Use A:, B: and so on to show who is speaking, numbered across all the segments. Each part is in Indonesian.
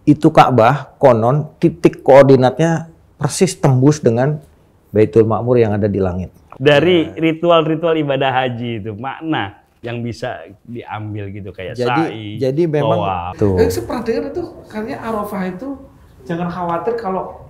A: itu Ka'bah konon titik koordinatnya persis tembus dengan Baitul Ma'mur yang ada di langit.
B: Dari ritual-ritual ibadah haji itu makna yang bisa diambil gitu kayak sa'i,
A: jadi memang
B: tawaf.
C: Saya pernah dengar itu katanya Arafah itu jangan khawatir kalau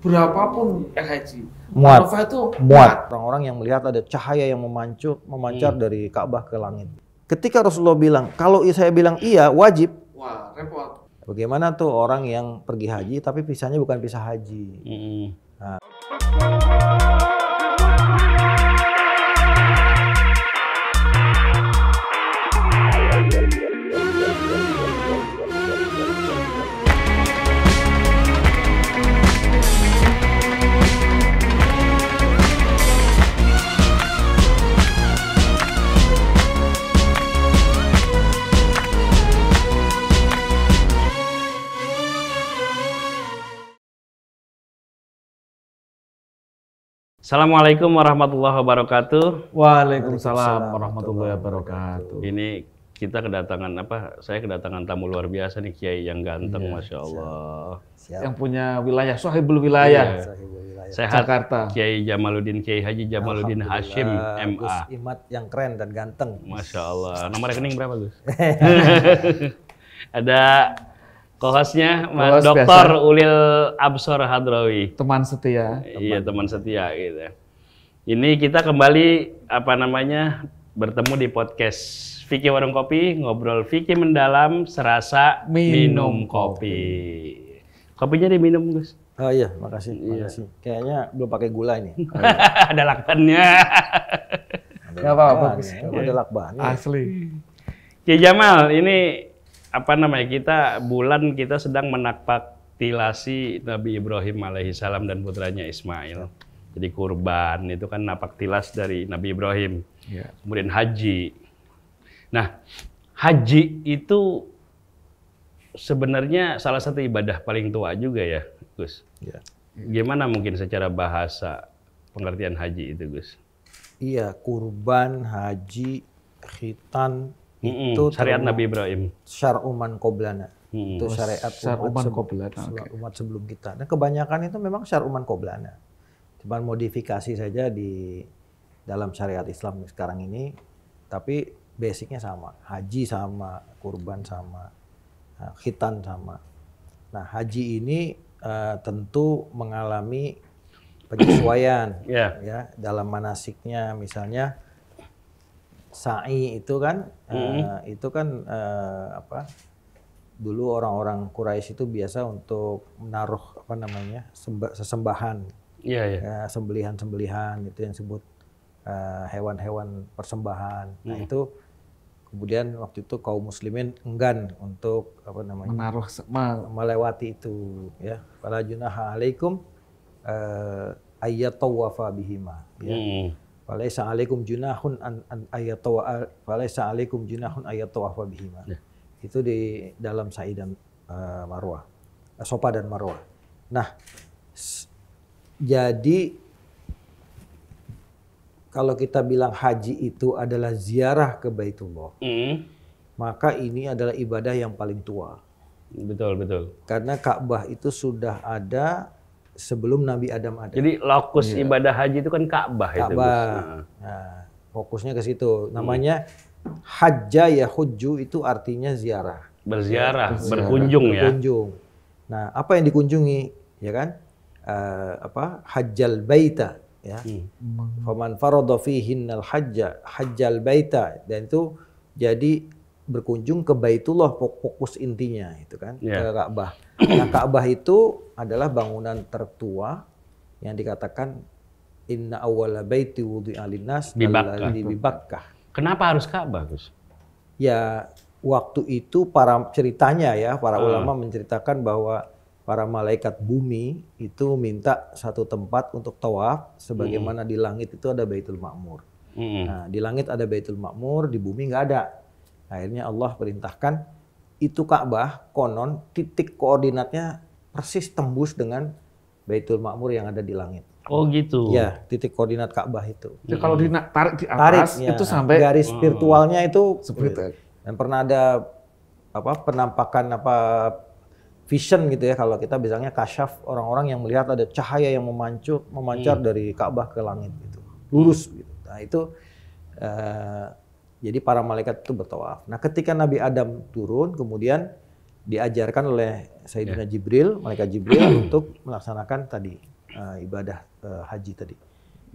C: berapapun yang haji.
A: Muat.
C: Arafah itu
A: Muat. Orang-orang yang melihat ada cahaya yang memancar dari Ka'bah ke langit. Ketika Rasulullah bilang, kalau saya bilang iya, wajib.
C: Wah, repot.
A: Bagaimana tuh orang yang pergi haji tapi visanya bukan visa haji? Nah.
B: Assalamualaikum warahmatullahi wabarakatuh.
C: Waalaikumsalam warahmatullahi wabarakatuh.
B: Ini kita kedatangan saya kedatangan tamu luar biasa nih, Kiai yang ganteng, masya Allah.
A: Siap.
C: Yang punya wilayah, sahibul wilayah.
B: Sehat,
C: Jakarta.
B: Kiai Jamaluddin, Kiai Haji Jamaluddin Hashim MA.
A: Gus Imat yang keren dan ganteng.
B: Masya Allah. Nomor rekening berapa, Gus? Ada co-hostnya Mas Dr. Ulil Absor Hadrawi.
C: Teman setia.
B: Iya, teman setia gitu. Ini kita kembali bertemu di podcast Fikih Warung Kopi, ngobrol fikih mendalam, serasa minum kopi. Kopinya diminum, Gus.
A: Oh iya, makasih. Makasih. Kayaknya belum pakai gula ini.
B: Ada lakbannya.
C: Gak apa-apa, Gus.
A: Ada lakbannya.
C: Asli.
B: Kiai Jamal, ini kita sedang menaktilasi Nabi Ibrahim alaihissalam dan putranya Ismail. Jadi kurban itu kan napaktilas dari Nabi Ibrahim.
C: Ya.
B: Kemudian haji. Nah, haji itu sebenarnya salah satu ibadah paling tua juga ya, Gus.
A: Ya.
B: Gimana mungkin secara bahasa pengertian haji itu, Gus?
A: Iya, kurban, haji, khitan, itu
B: syariat Nabi Ibrahim.
A: Syar'uman qoblana. Itu syariat umat sebelum kita. Dan kebanyakan itu memang syar'uman qoblana. Cuma modifikasi saja di dalam syariat Islam sekarang ini, tapi basicnya sama. Haji sama, kurban sama, khitan sama. Nah, haji ini tentu mengalami penyesuaian ya dalam manasiknya, misalnya sa'i itu kan dulu orang-orang Quraisy itu biasa untuk menaruh sesembahan, ya, sembelihan-sembelihan itu yang disebut hewan-hewan persembahan. Nah itu kemudian waktu itu kaum muslimin enggan untuk
C: menaruh
A: melewati itu, ya. Fala junaha alaikum ayyatawafa bihima, ya. Falaisa alaikum junahun ayyatawafa bihima. Ya. Itu di dalam sa'i dan marwah, sofa dan marwah. Nah, jadi kalau kita bilang haji itu adalah ziarah ke Baitullah, maka ini adalah ibadah yang paling tua.
B: Betul.
A: Karena Ka'bah itu sudah ada sebelum Nabi Adam ada.
B: Jadi lokus ibadah haji itu kan Ka'bah.
A: Nah, fokusnya ke situ. Namanya hajja yahujju, itu artinya ziarah.
B: Berziarah, berkunjung ya.
A: Nah, apa yang dikunjungi, ya kan? Hajjal baita, ya. Faman farada fihinnal hajjal baita, dan itu jadi berkunjung ke Baitullah, fokus intinya itu kan, ke Ka'bah. Nah, Ka'bah itu adalah bangunan tertua yang dikatakan inna awwala baiti wudi'a linnas
B: bi
A: Bakkah.
B: Kenapa harus Ka'bah, Gus?
A: Ya, waktu itu para ulama menceritakan bahwa para malaikat bumi itu minta satu tempat untuk tawaf, sebagaimana di langit itu ada Baitul Ma'mur. Nah, di langit ada Baitul Ma'mur, di bumi nggak ada. Akhirnya Allah perintahkan itu Ka'bah konon titik koordinatnya persis tembus dengan Baitul Ma'mur yang ada di langit.
B: Oh gitu.
A: Ya, titik koordinat Ka'bah itu.
C: Jadi kalau ditarik di atas
A: ya,
C: itu sampai
A: garis virtualnya itu
C: seperti.
A: Dan pernah ada penampakan vision gitu ya, kalau kita bilangnya kasyaf, orang-orang yang melihat ada cahaya yang memancar dari Ka'bah ke langit gitu, lurus gitu. Nah itu jadi para malaikat itu bertawaf. Nah ketika Nabi Adam turun, kemudian diajarkan oleh Sayyidina Jibril, malaikat Jibril untuk melaksanakan tadi ibadah haji tadi.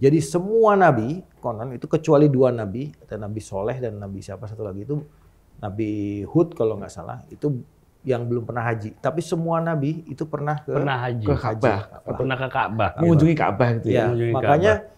A: Jadi semua nabi konon itu kecuali 2 nabi, ada Nabi Soleh dan Nabi siapa satu lagi itu Nabi Hud kalau nggak salah, itu yang belum pernah haji. Tapi semua nabi itu pernah
B: haji.
A: Ke Ka'bah.
B: Pernah ke Ka'bah.
C: Mengunjungi Ka'bah gitu ya.
A: Makanya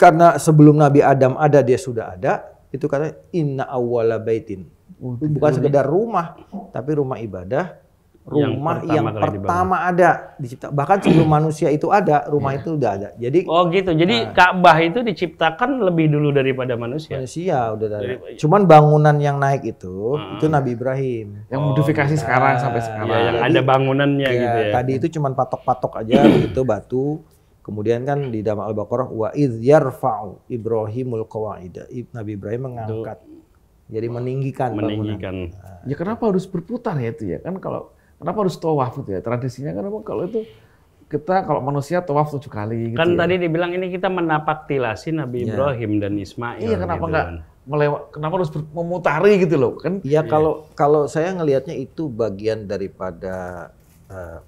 A: karena sebelum Nabi Adam ada, dia sudah ada, itu kata inna awwala baitin. Bukan sekedar rumah, tapi rumah ibadah, rumah yang pertama ada dicipta. Bahkan sebelum manusia itu ada, rumah itu udah ada. Jadi
B: gitu. Jadi Ka'bah itu diciptakan lebih dulu daripada manusia.
A: Manusia udah ada. Cuman bangunan yang naik itu Nabi Ibrahim.
C: Yang modifikasi sekarang sampai sekarang.
B: Ya, yang ada bangunannya gitu ya.
A: Tadi itu cuman patok-patok aja begitu batu. Kemudian kan di dalam Al-Baqarah wa idz yarfa'u Ibrahimul qawaida. Nabi Ibrahim mengangkat. Jadi meninggikan.
C: Ya kenapa harus berputar ya itu ya? Kan kenapa harus tawaf itu ya? Tradisinya kan kalau itu kita kalau manusia tawaf 7 kali gitu.
B: Kan tadi dibilang ini kita menapak-tilasi Nabi Ibrahim dan Ismail.
C: Iya, kenapa enggak kenapa harus memutari gitu loh? Kan
A: iya, kalau saya ngelihatnya itu bagian daripada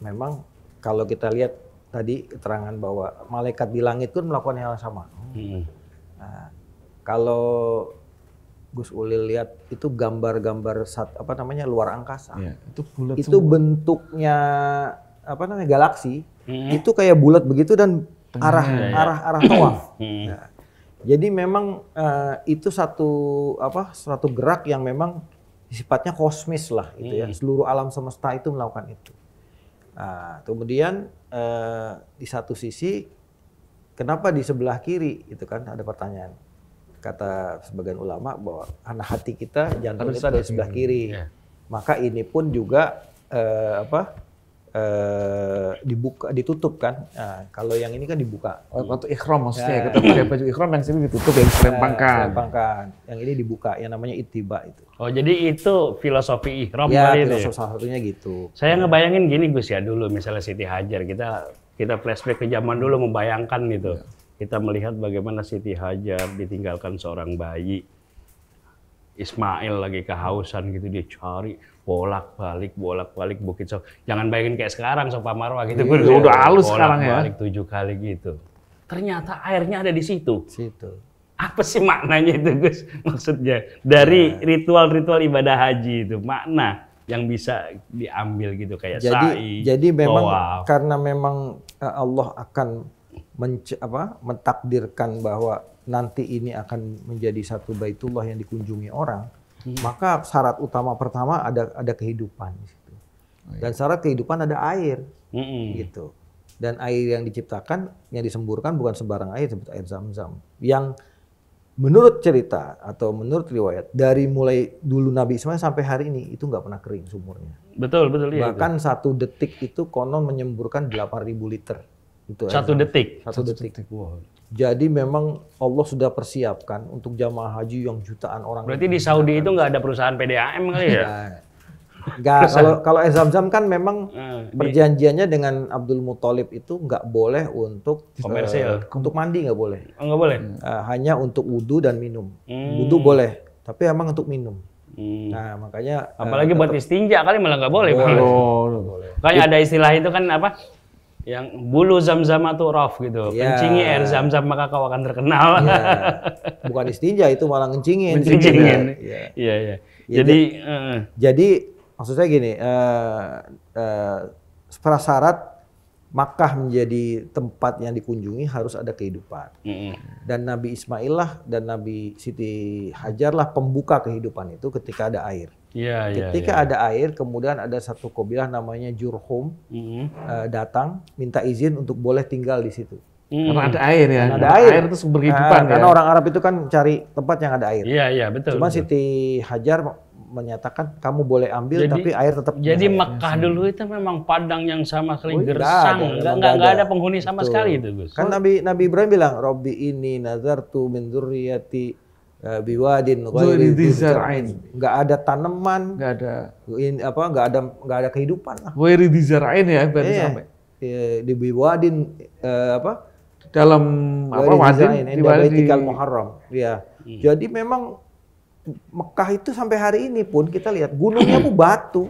A: memang kalau kita lihat tadi keterangan bahwa malaikat di langit pun melakukan hal yang sama. Nah, kalau Gus Ulil lihat itu gambar-gambar luar angkasa.
C: Ya, itu bulat
A: itu semua. Bentuknya galaksi. Itu kayak bulat begitu dan arah tawaf. Nah, jadi memang itu satu gerak yang memang sifatnya kosmis lah itu ya. Seluruh alam semesta itu melakukan itu. Nah, kemudian di satu sisi kenapa di sebelah kiri itu kan ada pertanyaan. Kata sebagian ulama bahwa hati kita, jantung kita dari sebelah kiri. Maka ini pun juga ditutup kan. Nah, kalau yang ini kan dibuka.
C: Waktu ikhram maksudnya kita pakai baju ikhram yang sini ditutup, yang selempangkan.
A: Yang ini dibuka, yang namanya ittiba itu.
B: Oh, jadi itu filosofi ihram
A: kali itu. Ya, salah satunya gitu.
B: Saya ngebayangin gini Gus ya, dulu misalnya Siti Hajar, kita flashback ke zaman dulu membayangkan gitu. Kita melihat bagaimana Siti Hajar ditinggalkan seorang bayi. Ismail lagi kehausan gitu, dia cari bolak-balik Bukit Sofa. Jangan bayangin kayak sekarang Sofa Marwah gitu.
C: Udah halus sekarang ya.
B: Bolak-balik 7 kali gitu. Ternyata airnya ada di situ. Apa sih maknanya itu Gus? Maksudnya dari ritual-ritual ibadah haji itu, makna yang bisa diambil gitu kayak sa'i.
A: Jadi memang karena memang Allah akan mentakdirkan bahwa nanti ini akan menjadi satu baitullah yang dikunjungi orang, maka syarat utama pertama ada kehidupan di situ. Dan syarat kehidupan ada air, gitu. Dan air yang diciptakan, yang disemburkan bukan sembarang air, seperti air Zam-Zam. Yang menurut cerita atau menurut riwayat dari mulai dulu Nabi Ismail sampai hari ini itu nggak pernah kering sumurnya.
B: Betul iya.
A: Bahkan itu. 1 detik itu konon menyemburkan 8.000 liter. Itu
B: 1 detik.
A: 1 detik. Wow. Jadi memang Allah sudah persiapkan untuk jamaah haji yang jutaan orang.
B: Berarti di Saudi itu nggak ada perusahaan PDAM kali ya?
A: Nggak. Kalau air Zam-Zam kan memang perjanjiannya dengan Abdul Muthalib itu nggak boleh untuk
B: komersil.
A: Untuk mandi nggak boleh.
B: Nggak boleh.
A: Hanya untuk wudu dan minum. Wudu boleh, tapi emang untuk minum. Nah makanya.
B: Apalagi buat istinja kali malah nggak boleh. Boleh. Kayak ada istilah itu kan apa? Yang bulu Zam-Zam atau Raf gitu. Kencingi air Zam-Zam maka kau akan terkenal.
A: Ya. Bukan istinja, itu malah ngencingin.
B: Iya.
A: Jadi maksud saya gini, prasyarat Makkah menjadi tempat yang dikunjungi harus ada kehidupan. Dan Nabi Ismail lah dan Nabi Siti Hajar lah pembuka kehidupan itu ketika ada air. Ketika ada air, kemudian ada satu kabilah namanya Jurhum datang minta izin untuk boleh tinggal di situ.
C: Karena ada air ya.
A: Ada air
C: itu sumber kehidupan.
A: Karena orang Arab itu kan cari tempat yang ada air.
B: Iya betul.
A: Cuma Siti Hajar menyatakan kamu boleh ambil tapi air tetap.
B: Jadi Mekah dulu itu memang padang yang sama sekali gersang, nggak ada penghuni sama sekali itu Gus.
A: Kan Nabi Ibrahim bilang, Robbi ini nazartu min dzurriyyati biwadin ghairi dzi zar'in. Enggak ada tanaman, enggak ada kehidupan lah.
C: Ghairi dzi zar'in ya berarti sampai.
A: Di biwadin
C: dalam wadin
A: di Baitikal Muharram. Ya. Jadi memang Mekah itu sampai hari ini pun kita lihat gunungnya tuh batu.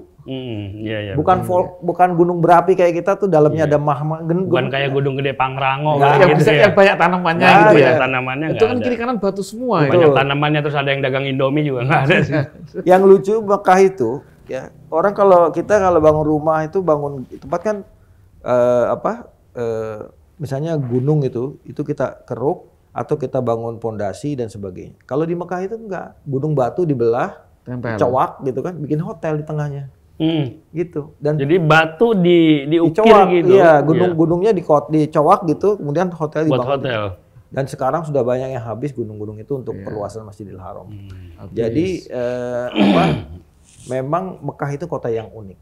A: Bukan gunung berapi kayak kita tuh dalamnya ada mahma.
B: Bukan kayak gunung gede Pangrango
C: yang bisa yang banyak tanamannya gitu ya.
B: Tanamannya
C: itu kan kiri kanan batu semua.
B: Banyak tanamannya, terus ada yang dagang Indomie juga nggak ada sih.
A: Yang lucu Mekah itu ya, orang kalau bangun rumah itu bangun tempat kan misalnya gunung itu kita keruk atau kita bangun pondasi dan sebagainya. Kalau di Mekah itu enggak, gunung batu dibelah, cowak gitu kan, bikin hotel di tengahnya. Gitu. Dan
B: jadi batu diukir gitu.
A: Iya, gunungnya dicowak gitu, kemudian hotel dibangun.
B: Buat hotel.
A: Dan sekarang sudah banyak yang habis gunung-gunung itu untuk perluasan Masjidil Haram. Jadi memang Mekah itu kota yang unik.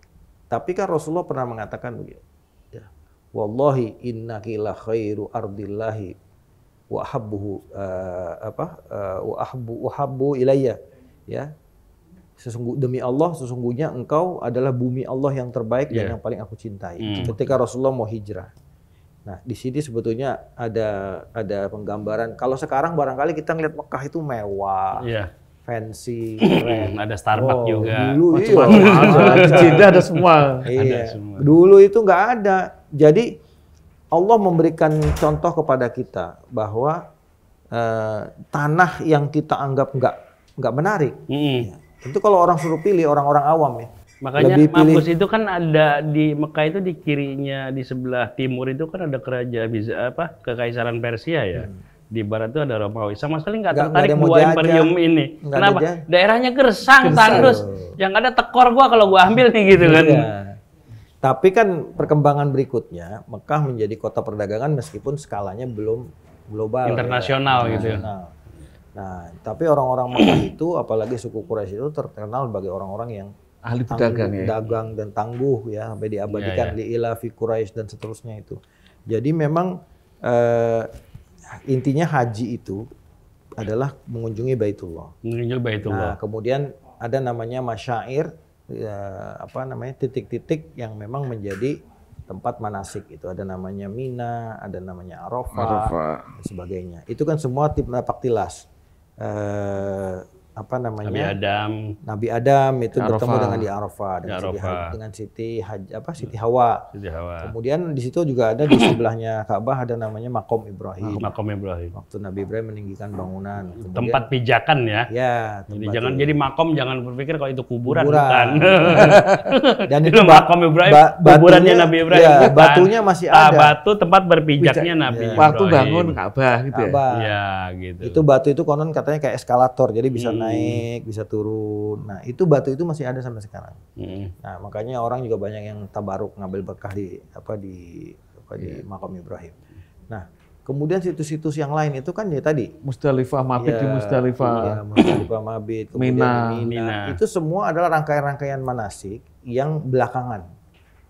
A: Tapi kan Rasulullah pernah mengatakan begitu. Ya. Wallahi innaki la khairu ardillahi wa habbu ilayya. Ya. Demi Allah, sesungguhnya engkau adalah bumi Allah yang terbaik dan yang paling aku cintai. Ketika Rasulullah mau hijrah. Nah, di sini sebetulnya ada penggambaran. Kalau sekarang barangkali kita ngeliat Mekah itu mewah, fancy, keren.
B: Ada Starbucks juga.
A: Dulu
C: ada semua.
A: Ada semua. Dulu itu nggak ada. Jadi Allah memberikan contoh kepada kita bahwa tanah yang kita anggap nggak menarik. Tentu kalau orang suruh pilih, orang-orang awam ya.
B: Makanya Mabus itu kan ada di Mekah itu, di kirinya di sebelah timur itu kan ada Kekaisaran Persia ya. Di barat itu ada Romawi. Sama sekali nggak tertarik dua imperium ini. Kenapa? Daerahnya gersang, tandus. Yang ada tekor gua kalau gua ambil nih gitu kan.
A: Tapi kan perkembangan berikutnya Mekah menjadi kota perdagangan meskipun skalanya belum global.
B: Internasional gitu ya.
A: Nah, tapi orang-orang Mekah itu, apalagi suku Quraisy itu terkenal sebagai orang-orang yang
C: ahli pedagang,
A: dagang dan tangguh ya, sampai diabadikan li'ila fi Quraisy dan seterusnya itu. Jadi memang intinya haji itu adalah mengunjungi Baitullah.
B: Mengunjungi Baitullah.
A: Nah, kemudian ada namanya masyair, titik-titik yang memang menjadi tempat manasik. Itu ada namanya Mina, ada namanya Arafah dan sebagainya. Itu kan semua napak tilas. Nabi Adam itu bertemu dengan di Arafah dengan Siti Hawa. Kemudian di situ juga ada di sebelahnya Ka'bah ada namanya Maqam Ibrahim. Waktu Nabi Ibrahim meninggikan bangunan.
B: Kemudian, tempat pijakan ya.
A: Ya.
B: Jadi makom jangan berpikir kalau itu kuburan. Bukan.
A: Dan itu
B: Maqam Ibrahim, kuburannya Nabi Ibrahim.
A: Ya, batunya masih ada.
B: Batu tempat berpijaknya Nabi Ibrahim.
C: Waktu bangun Ka'bah gitu
B: ya. Gitu.
A: Itu batu itu konon katanya kayak eskalator, jadi bisa naik, bisa turun. Nah, itu batu itu masih ada sampai sekarang. Nah, makanya orang juga banyak yang tabaruk ngambil berkah di Maqam Ibrahim. Nah, kemudian situs-situs yang lain itu kan ya tadi
C: Musdalifah, Mabit di Musdalifah.
A: Iya, Musdalifah, Mabit, kemudian Mina. Itu semua adalah rangkaian-rangkaian manasik yang belakangan.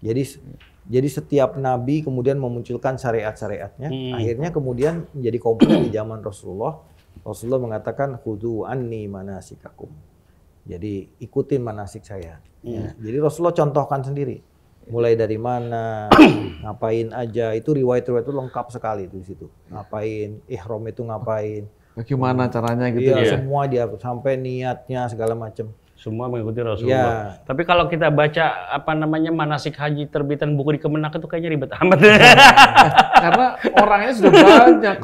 A: Jadi setiap nabi kemudian memunculkan syariat-syariatnya, akhirnya kemudian menjadi komplit di zaman Rasulullah. Rasulullah mengatakan khudu anni manasikakum. Jadi ikutin manasik saya. Ya. Jadi Rasulullah contohkan sendiri. Mulai dari mana, ngapain aja, itu riwayat-riwayat itu lengkap sekali itu di situ. Ngapain, ihram itu ngapain.
C: Bagaimana caranya gitu
A: ya. Semua dia sampai niatnya segala macam.
B: Semua mengikuti Rasulullah. Tapi kalau kita baca manasik haji terbitan buku di Kemenak itu kayaknya ribet amat.
C: Karena orangnya sudah banyak.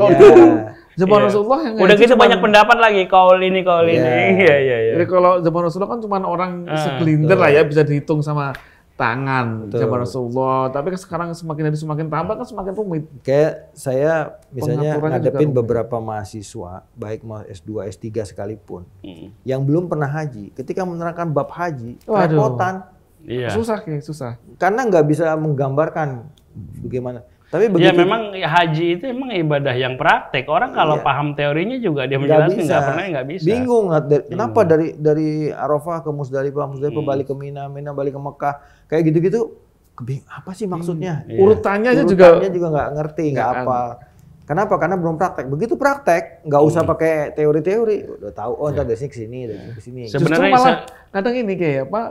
C: Zaman Rasulullah yang
B: udah gitu banyak pendapat lagi, kaul ini. Iya.
C: Jadi kalau zaman Rasulullah kan cuma orang segelintir lah ya, bisa dihitung sama tangan. Zaman Rasulullah. Tapi sekarang semakin hari semakin tambah kan semakin rumit.
A: Kayak saya misalnya ngadepin beberapa mahasiswa, baik S2, S3 sekalipun, yang belum pernah haji. Ketika menerangkan bab haji, repotan.
C: Susah.
A: Karena nggak bisa menggambarkan bagaimana. Tapi begitu,
B: memang haji itu emang ibadah yang praktek. Orang kalau paham teorinya juga dia menjelaskan nggak bisa.
A: Bingung, kenapa dari Arafah ke Musdalifah balik ke Mina balik ke Mekah, kayak gitu-gitu. Apa sih maksudnya?
C: Urutannya juga
A: nggak ngerti, nggak apa. Kenapa? Karena belum praktek. Begitu praktek, nggak usah pakai teori-teori. Udah tahu, ntar dari sini ke sini, dari sini ke sini.
C: Sebenarnya malah kadang ini kayak apa?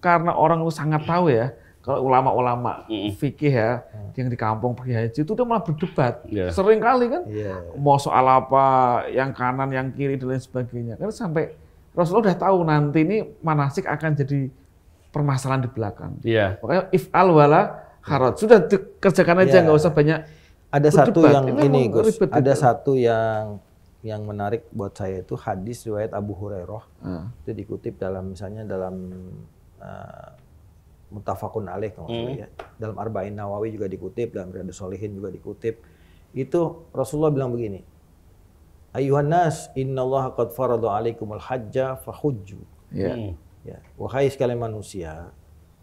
C: Karena orang itu sangat tahu ya. Kalau ulama-ulama fikih ya, yang di kampung pergi haji itu udah malah berdebat. Sering kali kan, mau soal apa, yang kanan, yang kiri, dan lain sebagainya. Kan sampai Rasulullah udah tahu nanti ini manasik akan jadi permasalahan di belakang. Makanya if'al wala haraj. Sudah kerjakan aja, nggak usah banyak.
A: Ada satu yang ini, Gus. Ada satu yang menarik buat saya itu hadis riwayat Abu Hurairah. Itu dikutip dalam misalnya dalam Muttafaqun alaih ya. Dalam Arba'in Nawawi juga dikutip, dalam Riyadhus Shalihin juga dikutip. Itu Rasulullah bilang begini. Ayuhan nas, innallaha qad farada 'alaikumul hajja fahujju. Ya. Wahai sekalian manusia,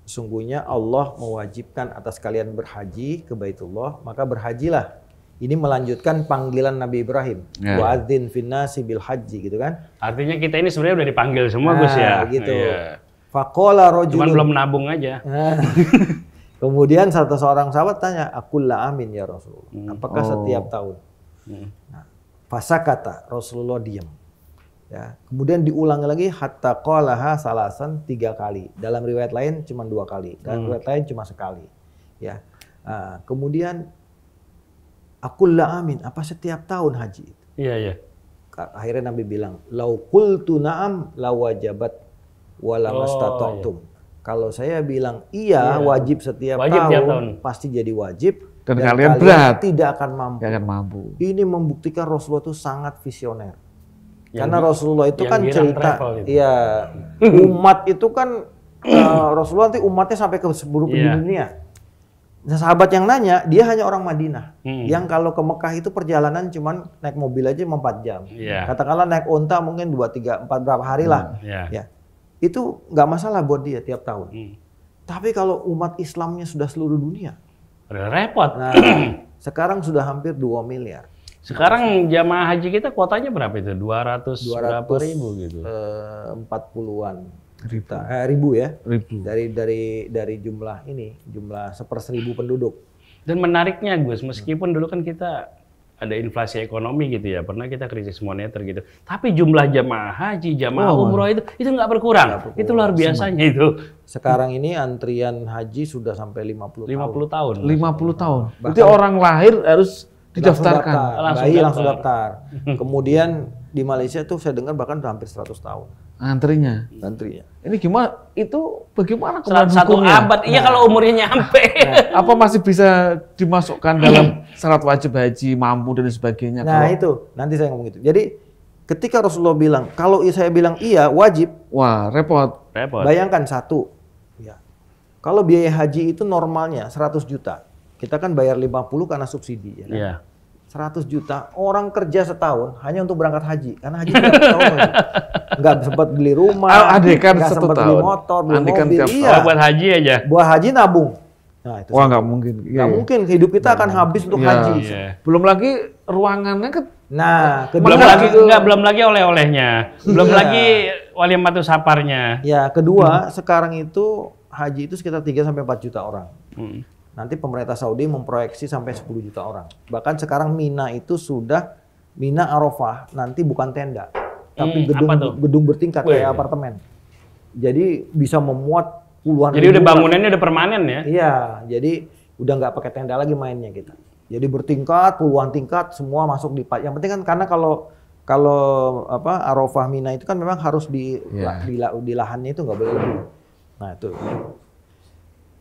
A: sesungguhnya Allah mewajibkan atas kalian berhaji ke Baitullah, maka berhajilah. Ini melanjutkan panggilan Nabi Ibrahim. Wa'adzin finnasi bil haji, gitu kan?
B: Artinya kita ini sebenarnya udah dipanggil semua, Gus ya.
A: Gitu. Faqala rajulun.
B: Cuman belum nabung aja.
A: Kemudian seorang sahabat tanya, "Aqulla amin ya Rasulullah." Apakah setiap tahun? Nah, fasakata, Rasulullah diam. Ya. Kemudian diulangi lagi hatta qalaha salasan 3 kali. Dalam riwayat lain cuma 2 kali. Dalam riwayat lain cuma sekali. Ya. Kemudian aqulla amin, apa setiap tahun haji?
B: Iya.
A: Akhirnya Nabi bilang, "Lau qultu na'am lawajabat wala mastata'tum." Kalau saya bilang wajib setiap tahun, pasti jadi wajib.
C: Dan kalian berat,
A: tidak akan mampu. Ini membuktikan Rasulullah itu sangat visioner. Karena Rasulullah itu kan cerita, umat itu kan Rasulullah nanti umatnya sampai ke seluruh dunia. Nah, sahabat yang nanya, dia hanya orang Madinah. Yang kalau ke Mekah itu perjalanan cuman naik mobil aja 4 jam. Katakanlah naik onta mungkin 2, 3, 4 berapa hari lah. Ya. Itu nggak masalah buat dia tiap tahun. Tapi kalau umat Islamnya sudah seluruh dunia,
B: udah repot.
A: Nah, sekarang sudah hampir 2 miliar.
B: Sekarang jamaah haji kita kuotanya berapa itu? 200 berapa ribu gitu?
A: 40-an ribu ya. Dari jumlah seper-1000 penduduk.
B: Dan menariknya Gus, meskipun dulu kan kita ada inflasi ekonomi gitu ya, pernah kita krisis moneter gitu. Tapi jumlah jamaah haji, jamaah umroh itu nggak berkurang. Itu luar biasanya itu.
A: Sekarang ini antrian haji sudah sampai 50
B: tahun.
C: 50 tahun. Berarti orang lahir harus didaftarkan.
A: Bayi langsung daftar. Kemudian di Malaysia tuh saya dengar bahkan udah hampir 100 tahun.
C: Antrinya. Ini gimana? Itu bagaimana
B: satu abad? Iya, kalau umurnya nyampe.
C: Apa masih bisa dimasukkan dalam syarat wajib haji, mampu dan sebagainya?
A: Nah itu, nanti saya ngomong itu. Jadi ketika Rasulullah bilang, kalau saya bilang iya wajib.
C: Wah, repot.
A: Bayangkan satu. Ya. Kalau biaya haji itu normalnya 100 juta. Kita kan bayar 50 karena subsidi. Ya kan? 100 juta, orang kerja setahun hanya untuk berangkat haji. Karena haji tidak setahun. Nggak sempat beli rumah, nggak sempat beli motor, beli mobil.
B: Buat haji aja.
A: Buat haji nabung. Nah, itu
C: nggak mungkin.
A: Nggak mungkin, hidup kita akan habis untuk haji.
C: Belum lagi ruangannya kan.
A: Nah,
B: belum lagi oleh-olehnya. Belum lagi walimatu saparnya.
A: Ya, kedua, sekarang itu haji itu sekitar 3-4 juta orang. Nanti pemerintah Saudi memproyeksi sampai 10 juta orang. Bahkan sekarang Mina itu sudah Mina Arafah, nanti bukan tenda, tapi gedung bertingkat kayak apartemen. Jadi bisa memuat puluhan.
B: Jadi udah bangunannya udah permanen ya?
A: Iya, jadi udah nggak pakai tenda lagi mainnya kita. Jadi bertingkat, puluhan tingkat, semua masuk di. Yang penting kan karena kalau Arafah Mina itu kan memang harus di lahannya itu nggak boleh lebih. Nah itu.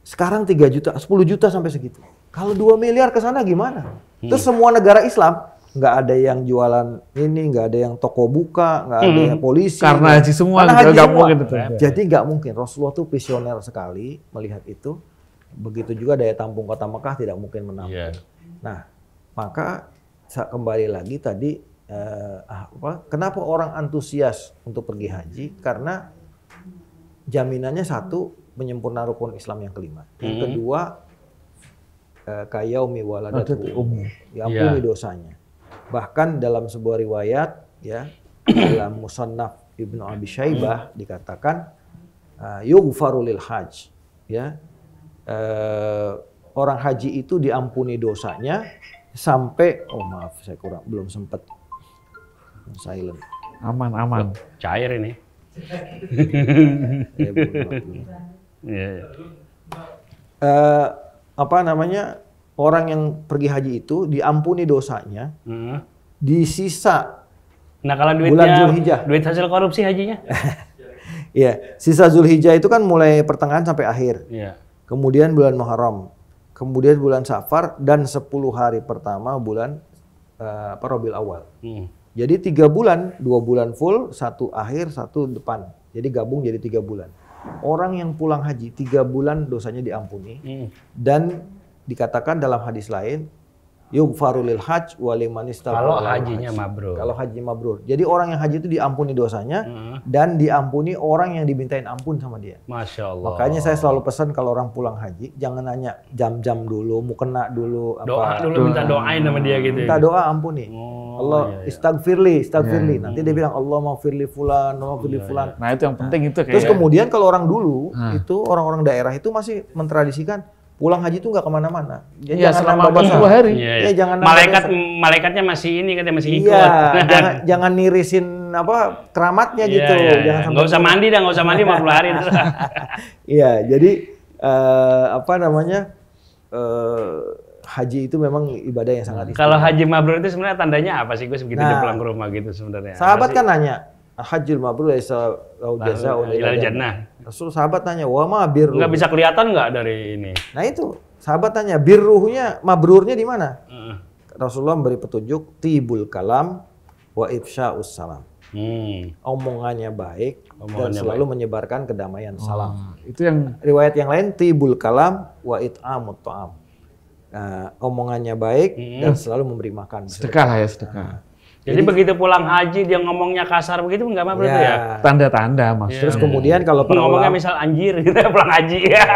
A: Sekarang 3 juta, 10 juta sampai segitu. Kalau 2 miliar ke sana gimana? Terus semua negara Islam, nggak ada yang jualan ini, nggak ada yang toko buka, nggak ada yang polisi.
C: Karena haji semua, nggak mungkin.
A: Jadi nggak mungkin. Rasulullah tuh visioner sekali melihat itu. Begitu juga daya tampung kota Mekah tidak mungkin menampung. Nah, maka kembali lagi tadi, kenapa orang antusias untuk pergi haji? Karena jaminannya satu, menyempurna rukun Islam yang kelima. Yang kedua, kayaumi waladatu ummu, diampuni dosanya. Bahkan dalam sebuah riwayat, ya, dalam Musannaf Ibnu Abi Syaibah dikatakan yughfaru lil hajj, ya, orang haji itu diampuni dosanya sampai maaf saya belum sempat silent.
C: Aman.
B: Cair ini.
A: Orang yang pergi haji itu diampuni dosanya di sisa.
B: Nah kalau duit hasil korupsi hajinya?
A: Iya, sisa Zulhijjah itu kan mulai pertengahan sampai akhir.
B: Iya.
A: Kemudian bulan Muharram, kemudian bulan Safar dan 10 hari pertama bulan Rabiul Awal. Jadi 3 bulan, 2 bulan full, 1 akhir, 1 depan. Jadi gabung jadi 3 bulan. Orang yang pulang haji 3 bulan dosanya diampuni dan dikatakan dalam hadis lain, yughfaru lil hajj wa liman istaghfara.
B: Kalau hajinya mabrur.
A: Kalau haji mabrur. Jadi orang yang haji itu diampuni dosanya dan diampuni orang yang dimintain ampun sama dia.
B: Masya Allah.
A: Makanya saya selalu pesan kalau orang pulang haji jangan nanya jam-jam dulu, mukena dulu,
B: doa dulu, minta doain sama dia gitu.
A: Minta doa ampuni. Allah istaghfirli. Nanti dia bilang Allah maghfirli fulan, fulan.
C: Nah, itu yang penting itu kayak.
A: Terus kemudian kalau orang dulu itu orang-orang daerah itu masih mentradisikan pulang haji itu nggak kemana-mana.
C: Ya, selama 40 hari.
A: Ya, jangan
B: malaikatnya masih ini katanya masih ikut.
A: Iya, jangan nirisin keramatnya gitu.
B: Jangan nggak usah mandi 40 hari.
A: Iya, jadi haji itu memang ibadah yang sangat istimewa.
B: Kalau haji mabrur itu sebenarnya tandanya apa sih Gus begitu dia pulang ke rumah gitu sebenarnya?
A: Sahabat kan nanya, hajjul mabrur laisa lahu jazaa'un
B: ilal jannah.
A: Rasul sahabat tanya, wa ma birru.
B: Nggak bisa kelihatan nggak dari ini?
A: Nah itu, sahabat tanya, birruhnya, mabrurnya di mana? Rasulullah memberi petunjuk, tibul kalam wa ifsya'us salam. Omongannya baik dan selalu menyebarkan kedamaian. Salam.
C: Itu yang
A: riwayat yang lain, tibul kalam wa it'amut ta'am. Omongannya baik dan selalu memberi makan.
C: Sedekah lah ya, sedekah.
B: Jadi begitu pulang haji dia ngomongnya kasar begitu nggak apa-apa ya?
C: Tanda-tanda mas.
A: Terus kemudian kalau
B: ngomongnya misal anjir gitu pulang haji ya.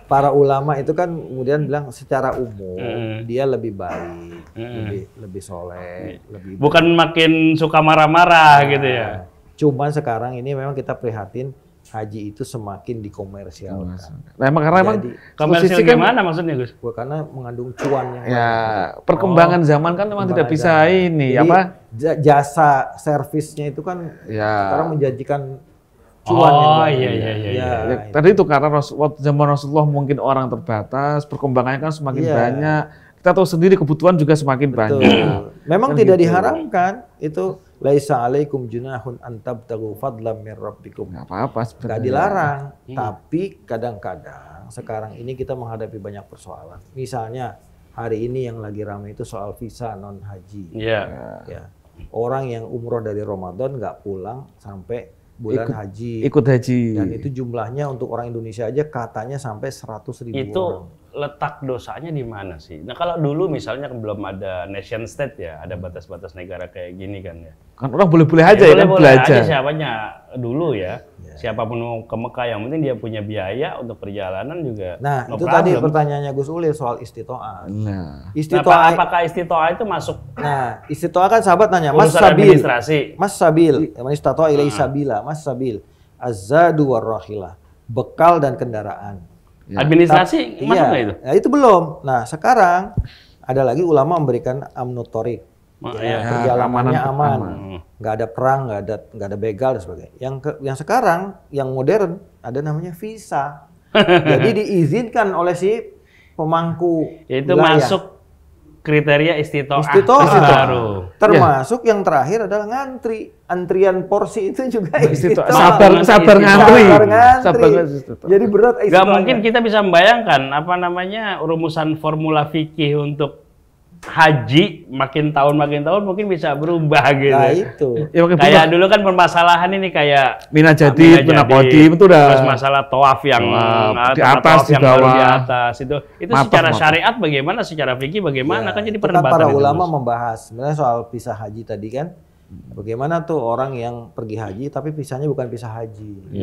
A: Para ulama itu kan kemudian bilang secara umum dia lebih baik, lebih soleh, lebih
B: bukan makin suka marah-marah gitu ya.
A: Cuman sekarang ini memang kita prihatin haji itu semakin dikomersialkan.
C: Memang karena
B: komersial gimana maksudnya Gus?
A: Karena mengandung cuan yang
C: perkembangan zaman kan memang tidak bisa ini.
A: Jadi, jasa servisnya itu kan sekarang menjanjikan cuan.
B: Iya.
C: Tadi itu karena zaman Rasulullah mungkin orang terbatas, perkembangannya kan semakin banyak. Kita tahu sendiri kebutuhan juga semakin banyak.
A: Memang kan tidak diharamkan itu. Laisa alaikum junahun an tabtaghu fadlan min rabbikum.
C: Enggak apa-apa sebenarnya.
A: Enggak dilarang, tapi kadang-kadang sekarang ini kita menghadapi banyak persoalan. Misalnya hari ini yang lagi ramai itu soal visa non haji. Ya. Orang yang umroh dari Ramadan nggak pulang sampai bulan haji.
C: Ikut haji.
A: Dan itu jumlahnya untuk orang Indonesia aja katanya sampai 100.000
B: itu
A: orang.
B: Letak dosanya di mana sih? Nah kalau dulu misalnya belum ada nation state ya, ada batas-batas negara kayak gini kan ya.
C: Kan orang boleh-boleh aja ya, kan belajar.
B: Aja siapanya dulu ya. Siapapun mau ke Mekah yang penting dia punya biaya untuk perjalanan juga.
A: Nah itu tadi pertanyaannya Gus Ulil soal istito'ah.
B: Apakah istito'ah itu masuk?
A: Nah istito'ah kan sahabat nanya, Mas Sabil, istito'ah ilai sabila, Mas Sabil, az-zadu war-rahilah, bekal dan kendaraan.
B: Administrasi masuk nggak itu?
A: Ya, itu belum. Nah sekarang ada lagi ulama memberikan amnut thoriq. Perjalanannya aman, nggak ada perang, nggak ada begal dan sebagainya. Yang sekarang, yang modern ada namanya visa. Jadi diizinkan oleh si pemangku
B: itu
A: wilayah.
B: Masuk kriteria istito'ah
A: baru. Termasuk yang terakhir adalah ngantri. Antrian porsi itu juga istito'ah.
C: Sabar ngantri.
A: Jadi berat istito'ah.
B: Gak mungkin kita bisa membayangkan rumusan formula fikih untuk haji makin tahun mungkin bisa berubah gitu.
A: Nah itu.
B: Kayak dulu kan permasalahan ini kayak
C: Mina Jadid, Mina Qadim itu udah.
B: Terus masalah tawaf yang
C: di atas, di bawah.
B: Di atas itu secara syariat bagaimana, secara fikih bagaimana kan jadi perdebatan.
A: Para ulama membahas sebenarnya soal pisah haji tadi kan. Bagaimana tuh orang yang pergi haji tapi pisahnya bukan pisah haji.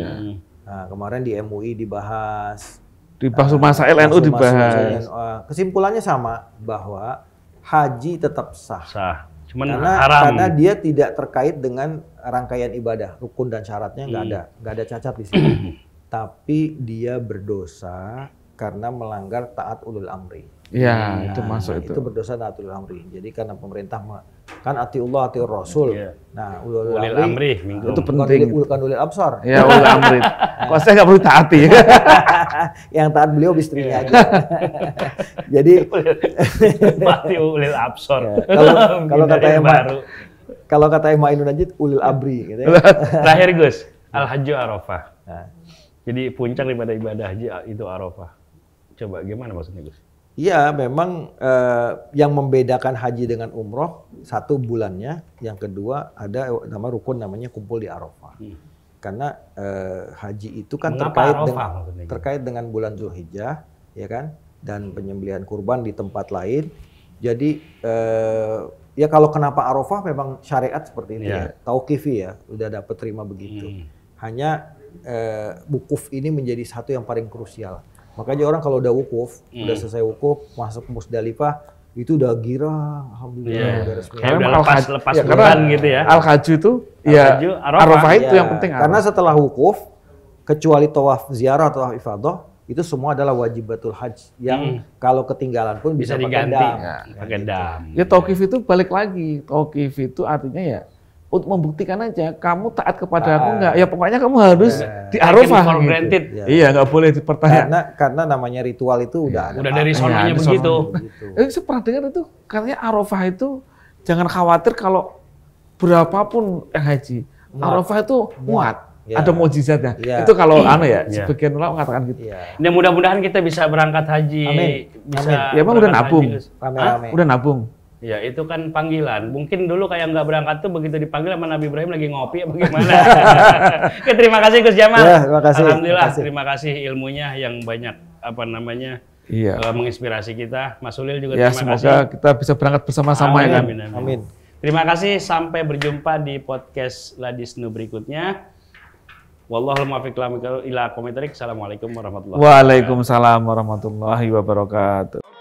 A: Nah, kemarin di MUI dibahas.
C: Di Basul Masail NU dibahas.
A: Kesimpulannya sama bahwa haji tetap sah.
B: Cuman
A: karena dia tidak terkait dengan rangkaian ibadah, rukun dan syaratnya nggak ada cacat di sini. Tapi dia berdosa karena melanggar taat ulul amri.
C: Iya, itu masuk itu.
A: Itu berdosa ulil amri. Jadi karena pemerintah kan atiullah atiur rasul. Nah, ulil amri
C: itu penting.
A: Bukan ulil absar.
C: Ya, ulil amri. Kok saya nggak perlu taati.
A: Yang taat beliau istrinya aja. Jadi
B: ulil absar.
A: Kalau kata Ma'inun Najib ulil abri gitu ya.
B: Terakhir Gus, Al-Hajju Arafah. Jadi puncak daripada ibadah haji itu Arafah. Coba gimana maksudnya Gus?
A: Iya, memang yang membedakan haji dengan umroh, satu bulannya, yang kedua ada nama rukun namanya kumpul di Arafah. Karena haji itu kan terkait dengan bulan Zulhijjah, ya kan, dan penyembelihan kurban di tempat lain. Jadi ya kalau kenapa Arafah memang syariat seperti itu ya, tauqifi ya, udah dapat terima begitu. Hanya wukuf ini menjadi satu yang paling krusial. Makanya orang kalau udah wukuf, udah selesai wukuf, masuk Musdalifah, itu udah girang, alhamdulillah udah resmi.
B: Kayak udah lepas bulan gitu ya.
C: Al-Hajju itu Arafah itu yang penting.
A: Karena setelah wukuf, kecuali tawaf ziarah atau tawaf ifadah, itu semua adalah wajibatul hajj yang kalau ketinggalan pun bisa
B: diganti pakai dam.
C: Ya tauqif itu balik lagi. Tauqif itu artinya ya untuk membuktikan aja kamu taat kepada aku enggak. Ya pokoknya kamu harus di Arafah gitu. Iya, enggak boleh dipertanyakan.
A: Karena namanya ritual itu udah
B: dari sononya begitu.
C: Saya pernah dengar itu katanya Arafah itu jangan khawatir kalau berapapun yang haji. Arafah itu muat. Ada mukjizatnya. Itu kalau sebagian ulama mengatakan gitu.
B: Ya mudah-mudahan kita bisa berangkat haji.
A: Amin.
C: Ya emang udah nabung. Udah nabung.
B: Ya itu kan panggilan. Mungkin dulu kayak nggak berangkat tuh begitu dipanggil sama Nabi Ibrahim lagi ngopi apa gimana. Oke, terima kasih Gus Jamal.
A: Ya, terima kasih.
B: Alhamdulillah, terima kasih ilmunya yang banyak menginspirasi kita. Mas Ulil juga terima kasih.
C: Semoga kita bisa berangkat bersama-sama ya kan.
A: Amin.
B: Terima kasih, sampai berjumpa di podcast Ladisnu berikutnya. Wallahul muwaffiq ila aqwamit thoriq. Assalamualaikum warahmatullahi wabarakatuh.
C: Waalaikumsalam warahmatullahi wabarakatuh.